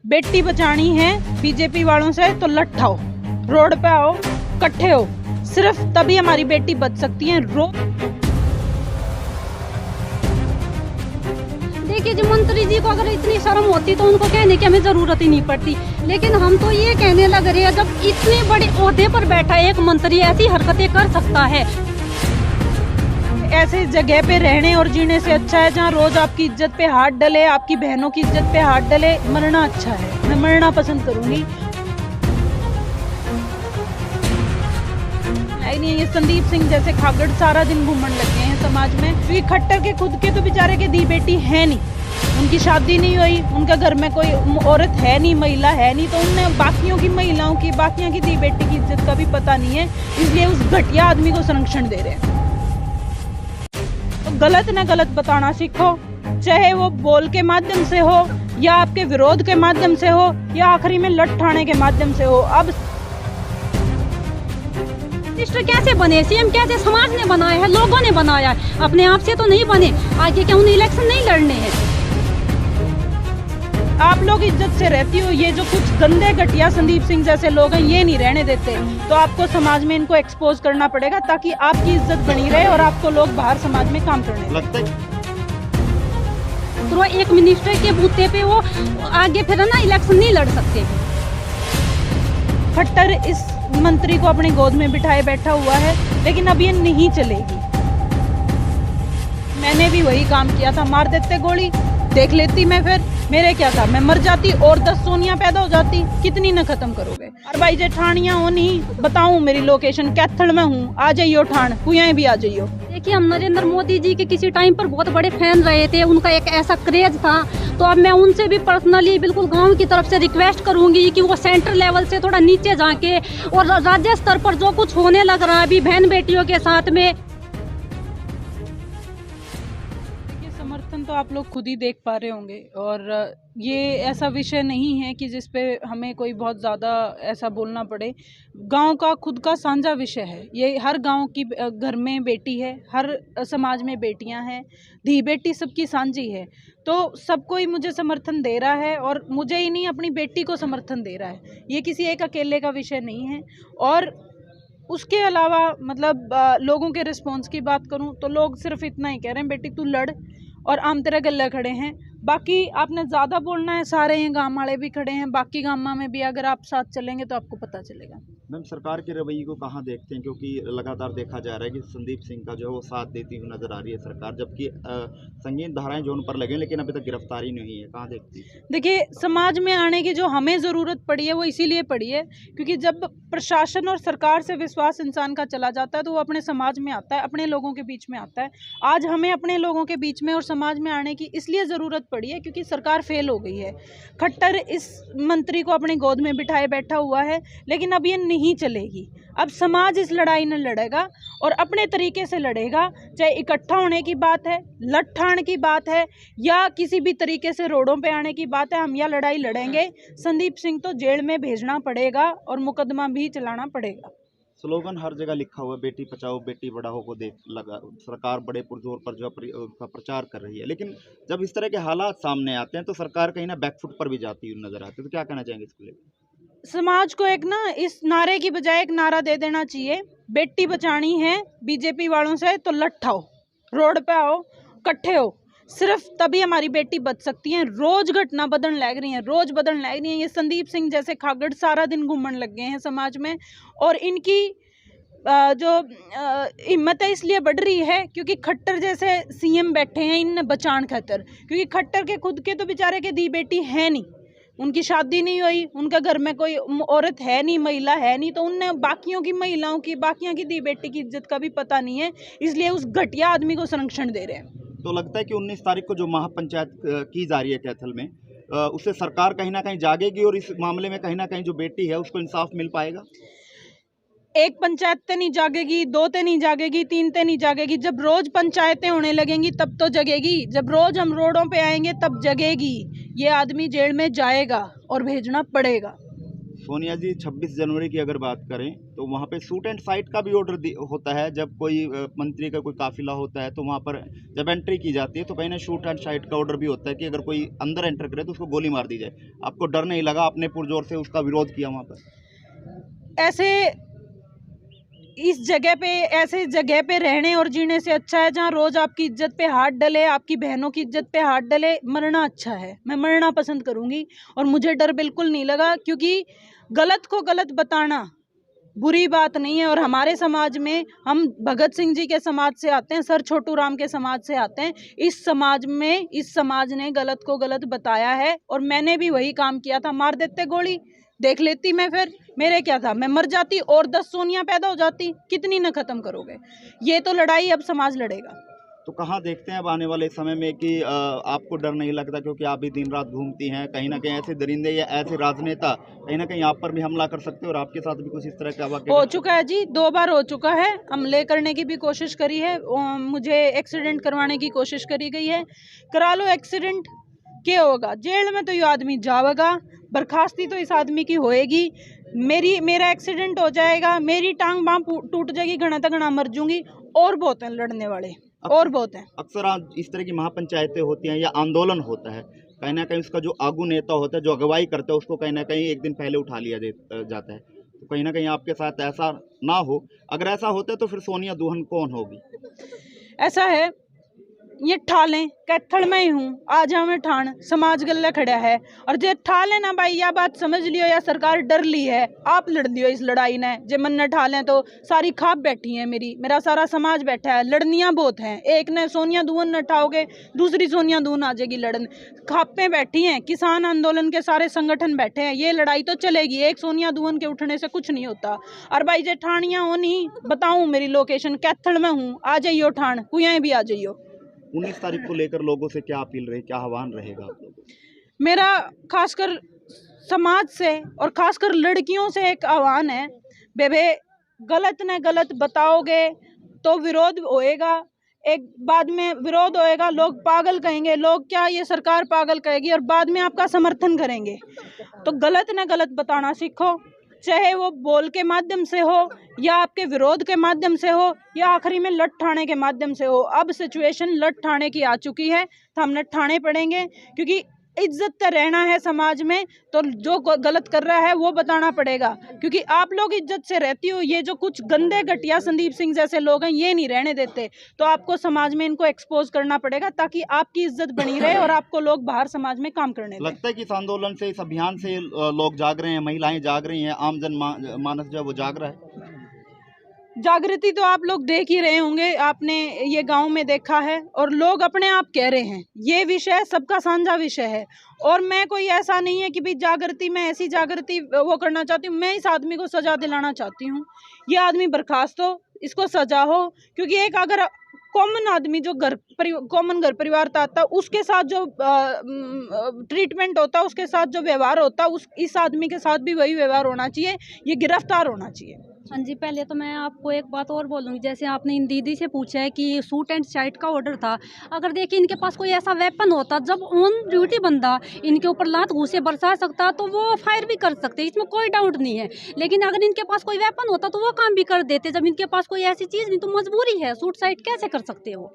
बेटी बचानी है बीजेपी वालों से तो लट्ठाओ, रोड पे आओ, इकट्ठे हो, सिर्फ तभी हमारी बेटी बच सकती है। देखिए जी, मंत्री जी को अगर इतनी शर्म होती तो उनको कहने की हमें जरूरत ही नहीं पड़ती, लेकिन हम तो ये कहने लग रहे हैं जब इतने बड़े ओहदे पर बैठा एक मंत्री ऐसी हरकतें कर सकता है। ऐसे जगह पे रहने और जीने से अच्छा है जहाँ रोज आपकी इज्जत पे हाथ डले, आपकी बहनों की इज्जत पे हाथ डले, मरना अच्छा है। मैं मरना पसंद करूंगी। नहीं, ये संदीप सिंह जैसे खागड़ सारा दिन घूमने लगे हैं समाज में, क्योंकि खट्टर के खुद के तो बेचारे के दी बेटी है नहीं, उनकी शादी नहीं हुई, उनका घर में कोई औरत है नहीं, महिला है नहीं, तो उनने बाकियों की महिलाओं की, बाकियों की दी बेटी की इज्जत का भी पता नहीं है, इसलिए उस घटिया आदमी को संरक्षण दे रहे हैं। तो गलत न गलत बताना सीखो, चाहे वो बोल के माध्यम से हो या आपके विरोध के माध्यम से हो या आखिरी में लठ ठाने के माध्यम से हो। अब मिनिस्टर कैसे बने, सीएम कैसे समाज ने बनाया है, लोगों ने बनाया है, अपने आप से तो नहीं बने। आगे क्या उन्हें इलेक्शन नहीं लड़ने हैं? आप लोग इज्जत से रहती हो, ये जो कुछ गंदे घटिया संदीप सिंह जैसे लोग हैं ये नहीं रहने देते, तो आपको समाज में इनको एक्सपोज करना पड़ेगा ताकि आपकी इज्जत बनी रहे और आपको लोग बाहर समाज में काम करने लगते हैं। तो एक मिनिस्टर के बूते पे वो आगे फिर ना इलेक्शन नहीं लड़ सकते। खट्टर इस मंत्री को अपनी गोद में बिठाए बैठा हुआ है, लेकिन अब ये नहीं चलेगी। मैंने भी वही काम किया था, मार देते गोली, देख लेती मैं, फिर मेरे क्या था, मैं मर जाती और 10 सोनिया पैदा हो जाती। कितनी न खत्म करोगे। और भाई जेठानियां हो नहीं, बताऊं मेरी लोकेशन कैथल में हूँ, आ जाइयो ठाण, कुएं भी आ जाइयो। देखिए, हम नरेंद्र मोदी जी के किसी टाइम पर बहुत बड़े फैन रहे थे, उनका एक ऐसा क्रेज था, तो अब मैं उनसे भी पर्सनली बिल्कुल गांव की तरफ से रिक्वेस्ट करूंगी कि वो सेंटर लेवल से थोड़ा नीचे जाके और राज्य स्तर पर जो कुछ होने लग रहा है अभी बहन बेटियों के साथ में, समर्थन तो आप लोग खुद ही देख पा रहे होंगे। और ये ऐसा विषय नहीं है कि जिस पे हमें कोई बहुत ज़्यादा ऐसा बोलना पड़े। गांव का खुद का साझा विषय है ये। हर गांव की घर में बेटी है, हर समाज में बेटियां हैं, धी बेटी सबकी साझी है, तो सब कोई मुझे समर्थन दे रहा है और मुझे ही नहीं अपनी बेटी को समर्थन दे रहा है। ये किसी एक अकेले का विषय नहीं है। और उसके अलावा मतलब लोगों के रिस्पॉन्स की बात करूं तो लोग सिर्फ इतना ही कह रहे हैं, बेटी तू लड़, और आम तेरे गले खड़े हैं। बाकी आपने ज़्यादा बोलना है, सारे हैं गाँव वाले भी खड़े हैं, बाकी गाँव में भी अगर आप साथ चलेंगे तो आपको पता चलेगा। मैम, सरकार के रवैये को कहाँ देखते हैं, क्योंकि लगातार देखा जा रहा है कि संदीप सिंह का जो है वो साथ देती हुई नजर आ रही है सरकार, जबकि संगीन धाराएं जो उन पर लगे लेकिन अभी तक गिरफ्तारी नहीं हुई है, कहाँ देखती है? देखिए, समाज में आने की जो हमें ज़रूरत पड़ी है वो इसीलिए पड़ी है क्योंकि जब प्रशासन और सरकार से विश्वास इंसान का चला जाता है तो वो अपने समाज में आता है, अपने लोगों के बीच में आता है। आज हमें अपने लोगों के बीच में और समाज में आने की इसलिए ज़रूरत पड़ी है क्योंकि सरकार फेल हो गई है। खट्टर इस मंत्री को अपनी गोद में बिठाए बैठा हुआ है, लेकिन अब ये नहीं चलेगी। अब समाज इस लड़ाई न लड़ेगा और अपने तरीके से लड़ेगा, चाहे इकट्ठा होने की बात है, लट्ठाण की बात है या किसी भी तरीके से रोडों पे आने की बात है, हम यह लड़ाई लड़ेंगे। संदीप सिंह तो जेल में भेजना पड़ेगा और मुकदमा भी चलाना पड़ेगा। स्लोगन हर जगह लिखा हुआ है, बेटी बचाओ बेटी बढ़ाओ को देख लगा सरकार बड़े पुरजोर पर जो उसका प्रचार कर रही है, लेकिन जब इस तरह के हालात सामने आते हैं तो सरकार कहीं ना बैकफुट पर भी जाती हुई नजर आती है, तो क्या कहना चाहेंगे इसको लेकर? समाज को एक ना इस नारे की बजाय एक नारा दे देना चाहिए, बेटी बचानी है बीजेपी वालों से तो लट्ठाओ, रोड पे आओ, इकट्ठे हो, सिर्फ तभी हमारी बेटी बच सकती है। रोज घटना बदलने लग रही है, रोज बदलने लग रही है। ये संदीप सिंह जैसे खागड़ सारा दिन घूमने लग गए हैं समाज में, और इनकी जो हिम्मत है इसलिए बढ़ रही है क्योंकि खट्टर जैसे सीएम बैठे हैं इन बचान खातर, क्योंकि खट्टर के खुद के तो बेचारे के दी बेटी है नहीं, उनकी शादी नहीं हुई, उनका घर में कोई औरत है नहीं, महिला है नहीं, तो उनने बाकियों की महिलाओं की, बाकियों की दी बेटी की इज्जत का भी पता नहीं है, इसलिए उस घटिया आदमी को संरक्षण दे रहे हैं। तो लगता है कि 19 तारीख को जो महापंचायत की जा रही है कैथल में, उससे सरकार कहीं ना कहीं जागेगी और इस मामले में कहीं ना कहीं जो बेटी है उसको इंसाफ मिल पाएगा? एक पंचायत ते नहीं जागेगी, 2 ते नहीं जागेगी, 3 ते नहीं जागेगी। जब रोज पंचायतें होने लगेंगी तब तो जगेगी। जब रोज हम रोडों पे आएंगे तब जगेगी। ये आदमी जेल में जाएगा और भेजना पड़ेगा। सोनिया जी 26 जनवरी की अगर बात करें तो वहाँ पे शूट एंड साइट का भी ऑर्डर होता है। जब कोई मंत्री का कोई काफिला होता है तो वहाँ पर जब एंट्री की जाती है तो कहीं ना शूट एंड साइट का ऑर्डर भी होता है कि अगर कोई अंदर एंटर करे तो उसको गोली मार दी जाए। आपको डर नहीं लगा? आपने पुरजोर से उसका विरोध किया वहाँ पर? ऐसे ऐसे जगह पे रहने और जीने से अच्छा है जहाँ रोज आपकी इज्जत पे हाथ डले, आपकी बहनों की इज्जत पे हाथ डले। मरना अच्छा है, मैं मरना पसंद करूंगी और मुझे डर बिल्कुल नहीं लगा, क्योंकि गलत को गलत बताना बुरी बात नहीं है। और हमारे समाज में हम भगत सिंह जी के समाज से आते हैं, सर छोटू राम के समाज से आते हैं। इस समाज ने गलत को गलत बताया है और मैंने भी वही काम किया था। मार देते गोली, देख लेती मैं, फिर मेरे क्या था, मैं मर जाती और 10 सोनिया पैदा हो जाती। कितनी न खत्म करोगे? ये तो लड़ाई अब समाज लड़ेगा। तो कहाँ देखते हैं अब आने वाले समय में कि आपको डर नहीं लगता, क्योंकि आप भी दिन रात घूमती हैं, कहीं ना कहीं ऐसे दरिंदे या ऐसे राजनेता कहीं ना कहीं आप पर भी हमला कर सकते हैं और आपके साथ भी कुछ इस तरह का वाकया हो चुका है जी, 2 बार हो चुका है। हमले करने की भी कोशिश करी है, मुझे एक्सीडेंट करवाने की कोशिश करी गई है। करा लो एक्सीडेंट, क्या होगा? जेल में तो ये आदमी जाएगा, बर्खास्ती तो इस आदमी की होएगी। मेरा एक्सीडेंट हो जाएगा, मेरी टांग बांह टूट जाएगी, घना तक घना मर जूंगी। और बहुत हैं लड़ने वाले, और बहुत हैं। अक्सर इस तरह की महापंचायतें होती हैं या आंदोलन होता है, कहीं ना कहीं उसका जो आगू नेता होता है, जो अगुवाई करता है, उसको कहीं ना कहीं एक दिन पहले उठा लिया जाता है। तो कहीं ना कहीं आपके साथ ऐसा ना हो। अगर ऐसा होता है तो फिर सोनिया दुल्हन कौन होगी? ऐसा है, ये ठालें कैथड़ में ही हूँ, आ जाओ मैं ठाण, समाज गल्ला खड़ा है। और जे ठाले ना भाई, या बात समझ लियो या सरकार डर ली है, आप लड़ लियो इस लड़ाई ने। जे मन न ठालें तो सारी खाप बैठी है, मेरा सारा समाज बैठा है। लड़नियाँ बहुत हैं, एक ने सोनिया दुल्हन न ठाओगे, दूसरी सोनिया दुल्हन आ जाएगी लड़न। खापें बैठी हैं, किसान आंदोलन के सारे संगठन बैठे हैं। ये लड़ाई तो चलेगी, एक सोनिया दुल्हन के उठने से कुछ नहीं होता। और भाई जे ठाणियाँ हो नहीं, बताऊँ मेरी लोकेशन कैथड़ में हूँ, आ जाइयो ठाण, कुएं भी आ जाइयो। 19 तारीख को लेकर लोगों से क्या अपील रही, क्या आह्वान रहेगा आप लोगों को? मेरा खासकर समाज से और खासकर लड़कियों से एक आह्वान है, बेबे गलत न गलत बताओगे तो विरोध होएगा। एक बाद में विरोध होएगा, लोग पागल कहेंगे, लोग क्या ये सरकार पागल कहेगी और बाद में आपका समर्थन करेंगे। तो गलत न गलत बताना सीखो, चाहे वो बोल के माध्यम से हो या आपके विरोध के माध्यम से हो या आखिरी में लठ ठाणे के माध्यम से हो। अब सिचुएशन लठ ठाणे की आ चुकी है, तो हम लठ ठाणे पड़ेंगे, क्योंकि इज्जत से रहना है समाज में। तो जो गलत कर रहा है वो बताना पड़ेगा, क्योंकि आप लोग इज्जत से रहती हो। ये जो कुछ गंदे घटिया संदीप सिंह जैसे लोग हैं, ये नहीं रहने देते। तो आपको समाज में इनको एक्सपोज करना पड़ेगा, ताकि आपकी इज्जत बनी रहे और आपको लोग बाहर समाज में काम करने दें। लगता है कि इस आंदोलन से, इस अभियान से लोग जाग रहे हैं, महिलाएं जाग रही हैं, आम मानस जो है वो जाग रहा है। जागृति तो आप लोग देख ही रहे होंगे, आपने ये गांव में देखा है और लोग अपने आप कह रहे हैं। ये विषय सबका साझा विषय है और मैं कोई ऐसा नहीं है कि भाई जागृति में ऐसी जागृति वो करना चाहती हूँ। मैं इस आदमी को सजा दिलाना चाहती हूँ। ये आदमी बर्खास्त हो, इसको सजा हो, क्योंकि एक अगर कॉमन आदमी जो कॉमन घर परिवार था उसके साथ जो ट्रीटमेंट होता, उसके साथ जो व्यवहार होता, इस आदमी के साथ भी वही व्यवहार होना चाहिए। ये गिरफ्तार होना चाहिए। हाँ जी, पहले तो मैं आपको एक बात और बोलूँगी। जैसे आपने इन दीदी से पूछा है कि शूट एंड साइट का ऑर्डर था, अगर देखिए इनके पास कोई ऐसा वेपन होता, जब ऑन ड्यूटी बंदा इनके ऊपर लात घूसे बरसा सकता तो वो फायर भी कर सकते, इसमें कोई डाउट नहीं है। लेकिन अगर इनके पास कोई वेपन होता तो वो काम भी कर देते। जब इनके पास कोई ऐसी चीज़ नहीं, तो मजबूरी है, शूट साइट कैसे कर सकते हो।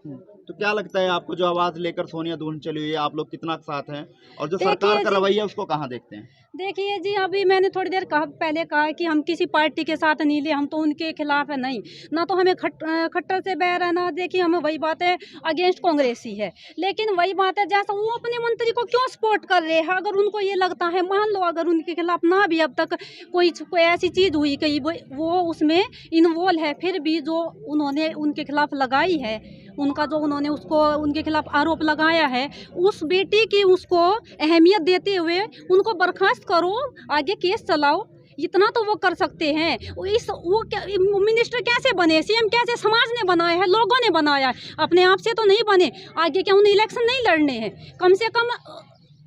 तो क्या लगता है आपको, जो आवाज लेकर सोनिया दुल्हन चली हुई है, आप लोग कितना साथ हैं, और जो सरकार का रवैया उसको कहाँ देखते हैं? देखिए जी, अभी मैंने थोड़ी देर पहले कहा कि हम किसी पार्टी के साथ नहीं ले, हम तो उनके खिलाफ है नहीं, ना तो हमें खट्टर से बैर है, ना देखिए हमें वही बात है अगेंस्ट कांग्रेस ही है। लेकिन वही बात है, जैसा वो अपने मंत्री को क्यों सपोर्ट कर रहे हैं, अगर उनको ये लगता है, मान लो अगर उनके खिलाफ ना भी अब तक कोई ऐसी चीज़ हुई कि वो उसमें इन्वॉल्व है, फिर भी जो उन्होंने उनके खिलाफ लगाई है, उनका जो उन्होंने उसको उनके खिलाफ आरोप लगाया है, उस बेटी की उसको अहमियत देते हुए उनको बर्खास्त करो, आगे केस चलाओ। इतना तो वो कर सकते हैं। मिनिस्टर कैसे बने, सीएम कैसे समाज ने बनाया है, लोगों ने बनाया है, अपने आप से तो नहीं बने। आगे क्या उन्हें इलेक्शन नहीं लड़ने हैं? कम से कम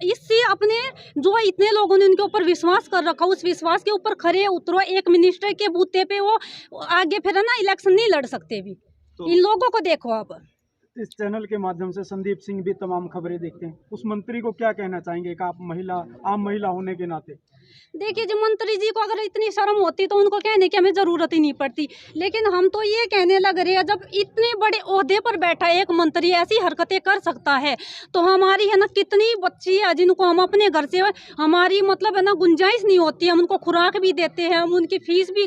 इससे अपने जो इतने लोगों ने उनके ऊपर विश्वास कर रखा, उस विश्वास के ऊपर खरे उतरो। एक मिनिस्टर के बूते पे वो आगे फिर ना इलेक्शन नहीं लड़ सकते भी। तो इन लोगों को देखो आप। इस चैनल के माध्यम से संदीप सिंह भी तमाम खबरें देखते हैं, उस मंत्री को क्या कहना चाहेंगे कि आप आम महिला होने के नाते? देखिए जी, मंत्री जी को अगर इतनी शर्म होती तो उनको कहने की हमें ज़रूरत ही नहीं पड़ती, लेकिन हम तो ये कहने लग रहे हैं जब इतने बड़े ओहदे पर बैठा एक मंत्री ऐसी हरकतें कर सकता है तो हमारी है ना कितनी बच्ची है जिनको हम अपने घर से हमारी मतलब है ना गुंजाइश नहीं होती है, हम उनको खुराक भी देते हैं, हम उनकी फीस भी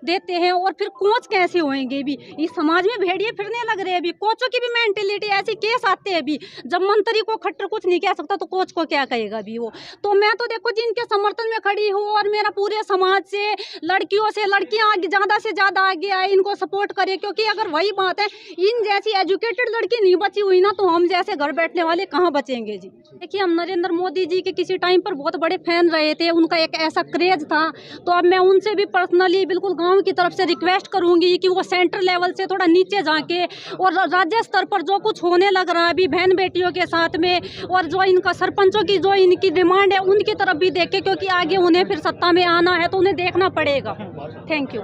देते हैं और फिर कोच कैसे होएंगे भी। इस समाज में भेड़िए फिरने लग रहे हैं अभी, कोचों की भी मेंटेलिटी ऐसी केस आते हैं अभी, जब मंत्री को खट्टर कुछ नहीं कह सकता तो कोच को क्या कहेगा अभी वो। तो मैं तो देखो जिनके समर्थन में खड़ी हूँ और मेरा पूरे समाज से लड़कियों से लड़कियां ज़्यादा से ज़्यादा आगे आए, इनको सपोर्ट करें, क्योंकि अगर वही बात है इन जैसी एजुकेटेड लड़की नहीं बची हुई ना तो हम जैसे घर बैठने वाले कहाँ बचेंगे जी। देखिए हम नरेंद्र मोदी जी के किसी टाइम पर बहुत बड़े फैन रहे थे, उनका एक ऐसा क्रेज था, तो अब मैं उनसे भी पर्सनली बिल्कुल गाँव की तरफ से रिक्वेस्ट करूँगी कि वो सेंटर लेवल से थोड़ा नीचे जाके और राज्य स्तर पर जो कुछ होने लग रहा है अभी बहन बेटियों के साथ में और जो इनका सरपंचों की जो इनकी डिमांड है उनकी तरफ भी देखे, क्योंकि आगे उन्हें फिर सत्ता में आना है तो उन्हें देखना पड़ेगा। Thank you.